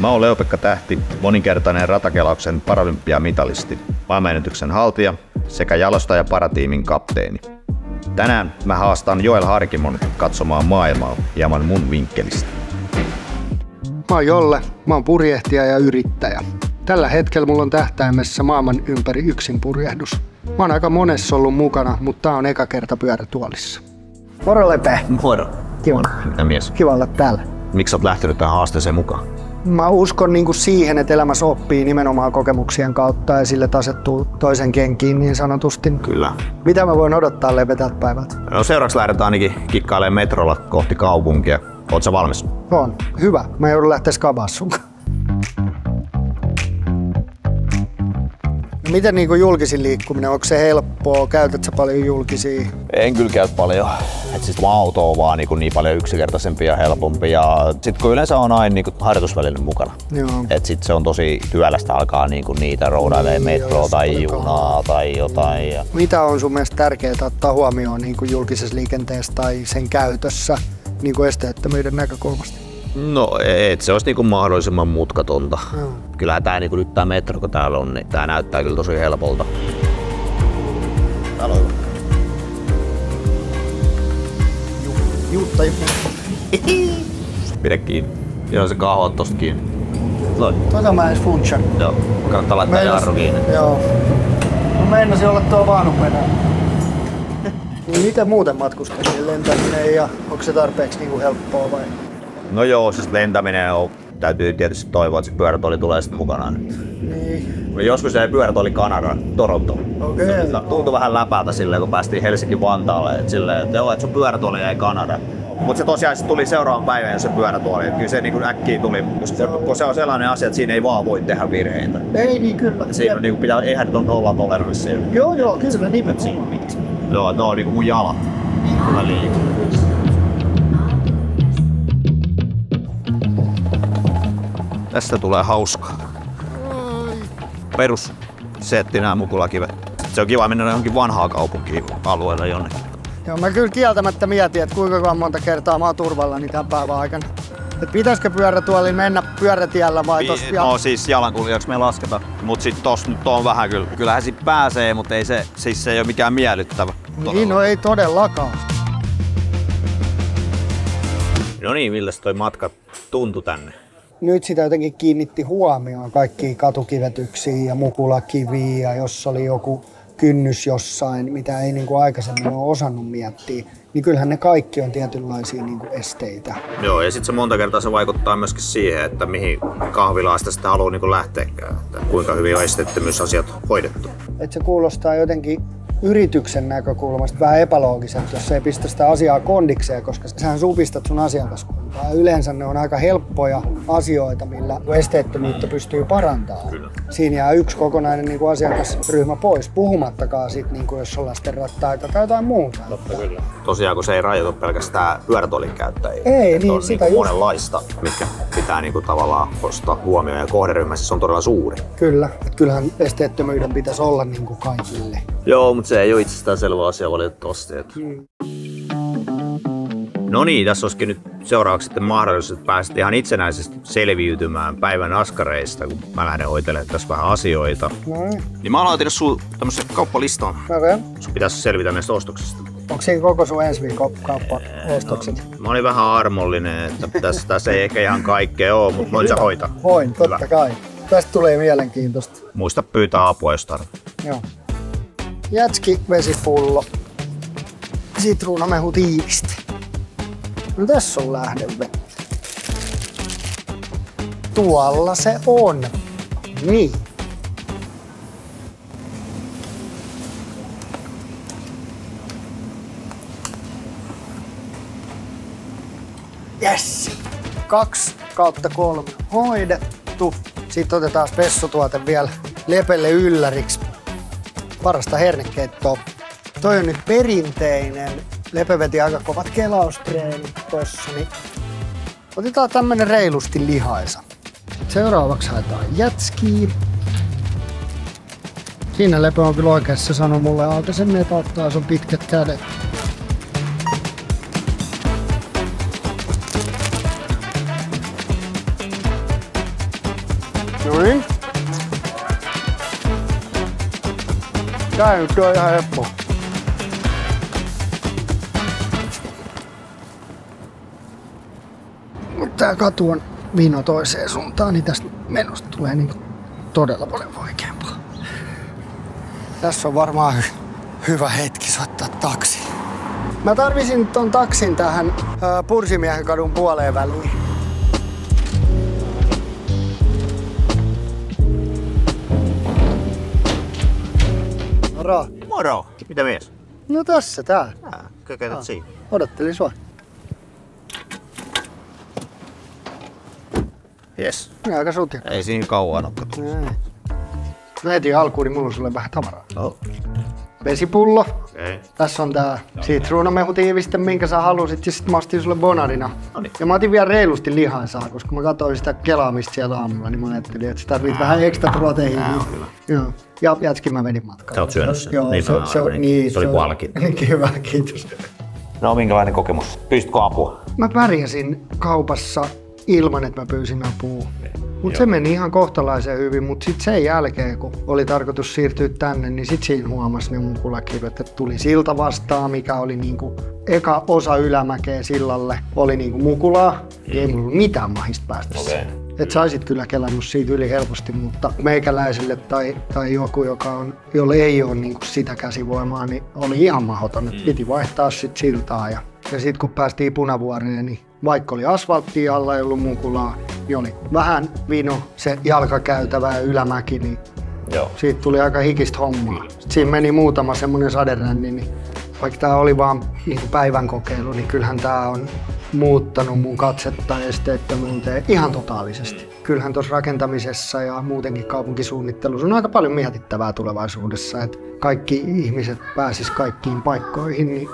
Mä oon Leo-Pekka Tähti, moninkertainen ratakelauksen paralympiamitalisti, maailmanennätyksen haltija sekä jalostaja paratiimin kapteeni. Tänään mä haastan Joel Harkimon katsomaan maailmaa hieman mun vinkkelistä. Mä oon Jolle, mä oon purjehtija ja yrittäjä. Tällä hetkellä mulla on tähtäimessä maailman ympäri yksin purjehdus. Mä oon aika monessa ollut mukana, mutta tää on eka kerta pyörätuolissa. Moro Lepe! Moro! Kiva. Mitä mies? Kiva olla täällä. Miksi oot lähtenyt tähän haasteeseen mukaan? Mä uskon siihen, että elämässä oppii nimenomaan kokemuksien kautta ja sille asettuu toisen kenkiin niin sanotusti. Kyllä. Mitä mä voin odottaa Lepe tältä päivältä? No seuraavaksi lähdetään ainakin kikkailemaan metrolla kohti kaupunkia. Oot sä valmis? On. Hyvä. Mä joudun lähteä skabaa sun. No miten julkisin liikkuminen? Onko se helppoa? Käytät sä paljon julkisia? En kyllä käy paljon. Siis auto on vaan niin paljon yksinkertaisempi ja helpompi. Ja sit kun yleensä on aina harjoitusväline mukana. Joo. Et sit se on tosi työlästä alkaa niitä roudailee metroa tai junaa tai jotain. Ja... Mitä on sun mielestä tärkeää ottaa huomioon julkisessa liikenteessä tai sen käytössä esteettömyyden näkökulmasta? No et se olisi mahdollisimman mutkatonta. Kyllähän tää nyt tää metro kun täällä on, niin tää näyttää kyllä tosi helpolta. Täällä on Jutta. Pidä kiinni. Joo, se kahvat tosta kiinni. Tota mä edes funtsan. Joo, kannattaa laittaa jarru kiinni. Joo. Mä meinasin olla tuo vaanunpenä. Miten muuten matkustaminen, lentäminen ja onko se tarpeeksi helppoa vai? No joo, siis lentäminen on, täytyy tietysti toivoa, että se pyörätuoli tulee sitten mukanaan. Niin. Joskus se pyörätuoli Kanadaan, Toronto. Okei. Tuntui vähän läpältä silleen, kun päästiin Helsinki-Vantaalle, että silleen, että joo, että sun pyörätuoli jäi Kanadaan. Mutta se tosiaan sit tuli seuraavan päivän se pyörätuoli. Kyllä se äkkiä tuli, kun se on sellainen asia, että siinä ei vaan voi tehdä virheitä. Ei niin kyllä. Siinä pitää ehdoton nollatoleranssi. Joo, kyllä se nimenomaan. Joo, ne on mun jalat. Kyllä liikkuu. Tästä tulee hauskaa. Perussetti nämä mukulakivet. Se on kiva mennä johonkin vanhaa kaupunkiin alueelle jonnekin. Joo, mä kyllä kieltämättä mietin, että kuinka monta kertaa mä oon turvallani tämän päivän aikana. Et pitäisikö pyörätuoliin mennä pyörätiellä vai tossa? No siis jalankulkijaksi me lasketa. Mut sit tossa nyt on vähän kyllä. Kyllähän sit pääsee, mutta ei se ei ole mikään miellyttävä. Niin, no ei todellakaan. No niin, miltäs toi matka tuntui tänne? Nyt sitä jotenkin kiinnitti huomioon kaikkia katukivetyksiä ja mukulakiviä ja jos oli joku kynnys jossain, mitä ei aikaisemmin ole osannut miettiä, niin kyllähän ne kaikki on tietynlaisia esteitä. Joo, ja sitten se monta kertaa se vaikuttaa myöskin siihen, että mihin kahvilaasta sitä haluaa lähteäkään, että kuinka hyvin on esteettömyysasiat hoidettu. Et se kuulostaa jotenkin yrityksen näkökulmasta vähän epäloogiselta, jos ei pistä sitä asiaa kondikseen, koska sähän supistat sun asiakaskuntaa. Ja yleensä ne on aika helppoja asioita, millä esteettömyyttä pystyy parantamaan. Kyllä. Siinä jää yksi kokonainen asiakasryhmä pois, puhumattakaan sit, jos on lasten rattaita tai jotain muuta. Totta kyllä. Tosiaan kun se ei rajoitu pelkästään pyörätuolin käyttäjiä. Ei, niin on sitä just. Monenlaista, mitkä pitää tavallaan ottaa huomioon ja kohderyhmä siis on todella suuri. Kyllä, että kyllähän esteettömyyden pitäisi olla kaikille. Joo, mutta se ei ole itsestään selvä asia valitettavasti. No niin, tässä olisikin nyt seuraavaksi sitten mahdollisuus, että pääset ihan itsenäisesti selviytymään päivän askareista, kun mä lähden hoitelemaan tässä vähän asioita. Niin mä aloitin sun tämmöisen kauppalistan. Okay. Sun pitäisi selvitä näistä ostoksista. Onko siinä koko sun ensi viikon kauppaostokset? No, mä olin vähän armollinen, että tässä ei ehkä ihan kaikkea ole, mutta voin sä hoitaa. Voin, totta kai. Tästä tulee mielenkiintoista. Muista pyytää apua, jos tarvitsee. Joo. Jätski, vesipullo, sitruunamehu tiiviste. No tässä on lähdevettä. Tuolla se on. Niin. Yes. 2/3 hoidettu. Sitten otetaan spessutuote vielä Lepelle ylläriksi. Parasta hernekeittoa. Toi on nyt perinteinen. Lepe veti aika kovat kelaustreenit tossa, niin otetaan tämmönen reilusti lihaisa. Seuraavaksi haetaan jätskiä. Siinä Lepe on kyllä oikeassa, sanoi mulle aikaisemmin, että ottaa sun pitkät kädet. Noin. Tää nyt on ihan helppo. Tää katu on vino toiseen suuntaan, niin tästä menosta tulee niin todella paljon vaikeampaa. Tässä on varmaan hyvä hetki soittaa taksi. Mä tarvisin ton taksin tähän Pursimiehen kadun puoleen väliin. Moro. Moro! Mitä mies? No tässä tää. Kökötät siinä. Odottelin sua. Jes. Aika sutja. Ei siinä kauan ole katsottu. No heti alkuun, niin mulla on sulle vähän tavaraa. Oh. Vesipullo. Okay. Tässä on tää sitruunamehutiiviste, minkä sä halusit, ja sit mä ostin sulle bonarina. Noniin. Ja mä otin vielä reilusti lihansaa, koska mä katsoin sitä kelaamista siellä aamulla, niin mä ajattelin, että sä tarvit vähän ekstra proteiinia. Joo. Ja jätkin mä vedin matkaan. Sä oot syönyt sen? Joo, niin, niin, se oli palkinto. Hyvä, kiitos. No minkälainen kokemus? Pyysitkö apua? Mä pärjäsin kaupassa ilman, että mä pyysin apua. Mut se meni ihan kohtalaisen hyvin, mut sit sen jälkeen, kun oli tarkoitus siirtyä tänne, niin sit siinä huomasi ne mukulakivet, että tuli silta vastaan, mikä oli niinku eka osa ylämäkeä sillalle, oli niinku mukulaa, ei mulla ollut mitään mahista päästä siihen. Et saisit kyllä kelannut siitä yli helposti, mutta meikäläiselle tai joku, jolle ei ole niinku sitä käsivoimaa, niin oli ihan mahdoton. Piti vaihtaa sit siltaa ja sit kun päästiin Punavuoreen, niin vaikka oli asfalttia alla, ei ollut mukulaa, niin oli vähän vino se jalkakäytävä ja ylämäki, niin Joo. siitä tuli aika hikistä hommaa. Sitten siinä meni muutama semmonen saderänni, niin vaikka tää oli vaan niin päivän kokeilu, niin kyllähän tää on muuttanut mun katsetta esteettömyyteen ihan totaalisesti. Kyllähän tuossa rakentamisessa ja muutenkin kaupunkisuunnittelussa on aika paljon mietittävää tulevaisuudessa, että kaikki ihmiset pääsis kaikkiin paikkoihin, niin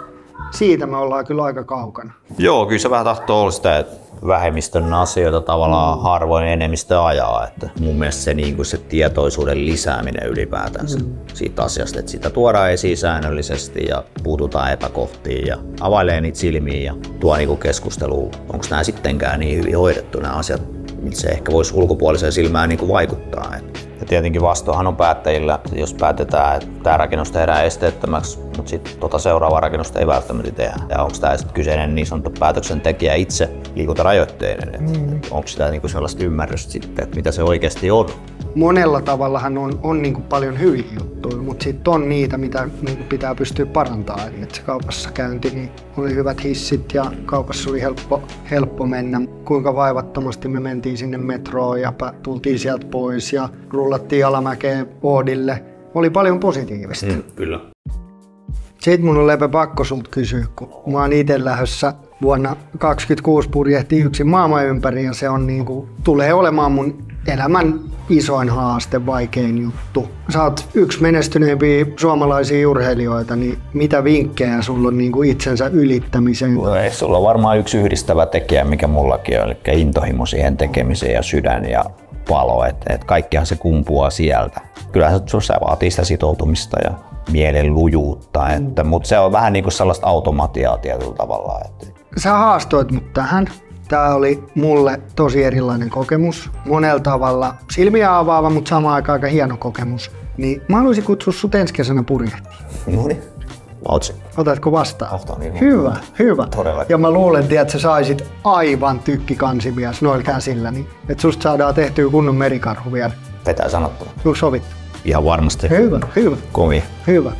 siitä me ollaan kyllä aika kaukana. Joo, kyllä se vähän tahtoo olla sitä, että vähemmistön asioita tavallaan harvoin enemmistö ajaa. Että mun mielestä se, niin kuin se tietoisuuden lisääminen ylipäätänsä siitä asiasta, että sitä tuodaan esiin säännöllisesti ja puututaan epäkohtiin ja availee niitä silmiä ja tuo niin kuin keskusteluun. Onko nämä sittenkään niin hyvin hoidettu nämä asiat, miltä se ehkä voisi ulkopuoliseen silmään niin kuin vaikuttaa. Ja tietenkin vastuuhan on päättäjillä, jos päätetään, että tämä rakennus tehdään esteettömäksi, mutta sitten seuraavaa rakennusta ei välttämättä tehdä. Ja onko tämä kyseinen niin sanottu päätöksentekijä itse liikuntarajoitteinen? Onko sitä niinku sellaista ymmärrystä sitten, että mitä se oikeasti on? Monella tavallahan on niinku paljon hyviä juttuja, mutta sitten on niitä, mitä niinku pitää pystyä parantamaan. Eli että se kaupassa käynti, niin oli hyvät hissit ja kaupassa oli helppo mennä. Kuinka vaivattomasti me mentiin sinne metroon ja tultiin sieltä pois ja rullattiin alamäkeen Oodille. Oli paljon positiivista. Kyllä. Sitten mun on Lepe pakko sulta kysyä, kun mä oon ite lähdössä vuonna 2026 purjehtii yksin maailman ympäri ja se on niinku, tulee olemaan mun elämän isoin haaste, vaikein juttu. Sä oot yksi menestyneempiä suomalaisia urheilijoita, niin mitä vinkkejä sulla on niinku itsensä ylittämiseen? Sulla on varmaan yksi yhdistävä tekijä, mikä mullakin on, eli intohimo siihen tekemiseen ja sydän ja palo, että kaikkihan se kumpuaa sieltä. Kyllähän se vaatii sitä sitoutumista ja mielen lujuutta, mutta se on vähän niin kuin sellaista automatiaa tietyllä tavalla. Sä haastoit mut tähän. Tää oli mulle tosi erilainen kokemus. Monella tavalla silmiä avaava, mutta samaan aikaan aika hieno kokemus. Niin mä haluaisin kutsua sut ensi kesänä purjehtiin. Noniin. Otatko vastaan? Otan niin. Hyvä. Todellakin. Ja mä luulen, että sä saisit aivan tykkikansimies noilla käsillä, niin että susta saadaan tehtyä kunnon merikarhu vielä. Vetää sanottuna. Onko sovittu? Ihan varmasti. Hyvä. Kovia. Hyvä.